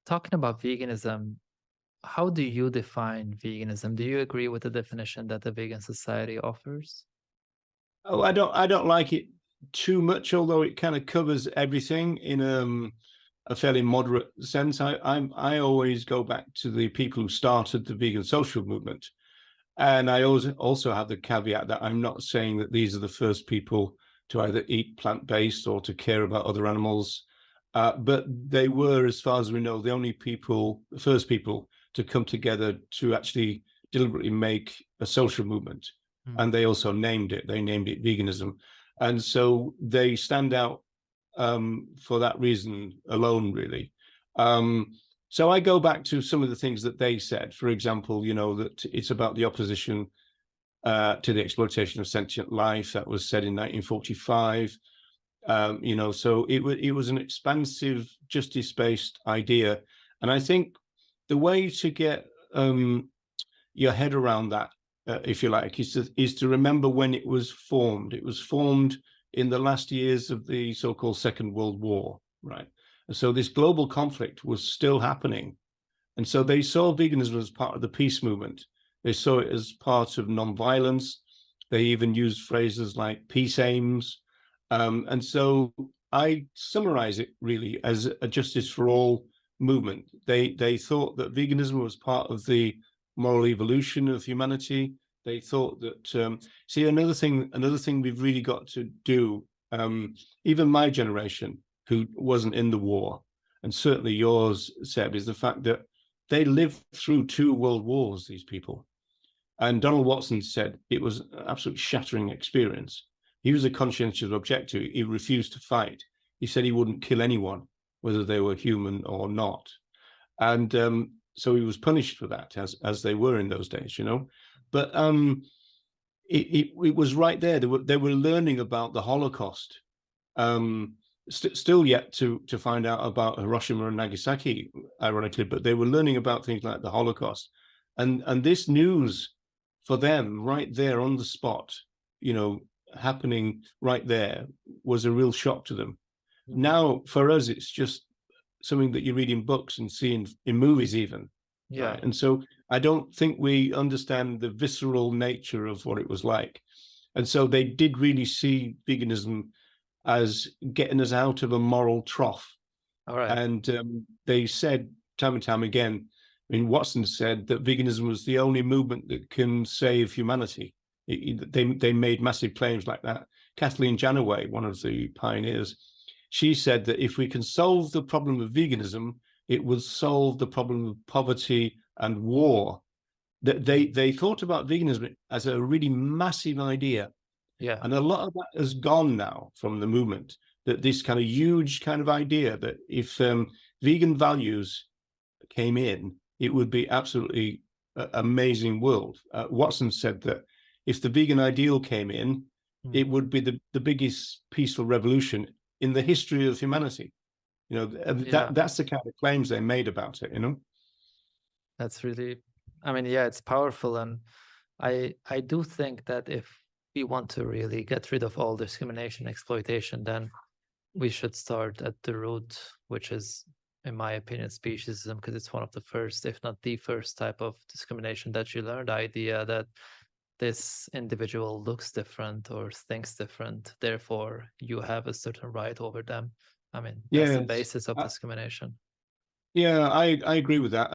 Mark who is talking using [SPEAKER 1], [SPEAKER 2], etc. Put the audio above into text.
[SPEAKER 1] Talking about veganism, how do you define veganism? Do you agree with the definition that the vegan society offers?
[SPEAKER 2] Oh, I don't like it too much, although it kind of covers everything in a fairly moderate sense. I always go back to the people who started the vegan social movement, and I always also have the caveat that I'm not saying that these are the first people to either eat plant-based or to care about other animals, but they were, as far as we know, the first people to come together to actually deliberately make a social movement.
[SPEAKER 1] Mm.
[SPEAKER 2] And they also named it. They named it veganism, and so they stand out for that reason alone, really. Um, so I go back to some of the things that they said. For example, that it's about the opposition to the exploitation of sentient life. That was said in 1945. So it was an expansive, justice-based idea, and I think the way to get your head around that, if you like, is to remember when it was formed. It was formed in the last years of the so-called Second World War, right? And so this global conflict was still happening. And so they saw veganism as part of the peace movement. They saw it as part of nonviolence. They even used phrases like peace aims. And so I summarize it really as a justice for all movement. They thought that veganism was part of the moral evolution of humanity. They thought that see, another thing we've really got to do, even my generation who wasn't in the war, and certainly yours, Seb, is the fact that they lived through two world wars, these people. And Donald Watson said it was an absolute shattering experience. He was a conscientious objector. He refused to fight. He said he wouldn't kill anyone, whether they were human or not. And so he was punished for that, as they were in those days. But it was right there. They were learning about the Holocaust. Still yet to find out about Hiroshima and Nagasaki, ironically, but they were learning about things like the Holocaust, and this news for them right there on the spot, you know, happening right there, was a real shock to them.
[SPEAKER 1] Mhm.
[SPEAKER 2] Now, for us, it's just something that you read in books and see in movies, even,
[SPEAKER 1] Yeah.
[SPEAKER 2] right? And so I don't think we understand the visceral nature of what it was like, and so they did really see veganism as getting us out of a moral trough.
[SPEAKER 1] All right.
[SPEAKER 2] And they said time and time again, I mean, Watson said that veganism was the only movement that can save humanity. They made massive claims like that. Kathleen Janaway, one of the pioneers, she said that if we can solve the problem of veganism, it will solve the problem of poverty and war. That they thought about veganism as a really massive idea,
[SPEAKER 1] Yeah.
[SPEAKER 2] and a lot of that has gone now from the movement. That this kind of huge kind of idea that if vegan values came in, it would be absolutely amazing world. Watson said that if the vegan ideal came in,
[SPEAKER 1] Mm.
[SPEAKER 2] it would be the biggest peaceful revolution in the history of humanity.
[SPEAKER 1] Yeah.
[SPEAKER 2] That's the kind of claims they made about it.
[SPEAKER 1] That's really, I mean, yeah, it's powerful. And I do think that if we want to really get rid of all discrimination, exploitation, then we should start at the root, which is, in my opinion, speciesism, because it's one of the first, if not the first type of discrimination that you learn. The idea that this individual looks different or thinks different, therefore you have a certain right over them. I mean, that's the
[SPEAKER 2] Yes.
[SPEAKER 1] basis of discrimination.
[SPEAKER 2] Yeah, I agree with that.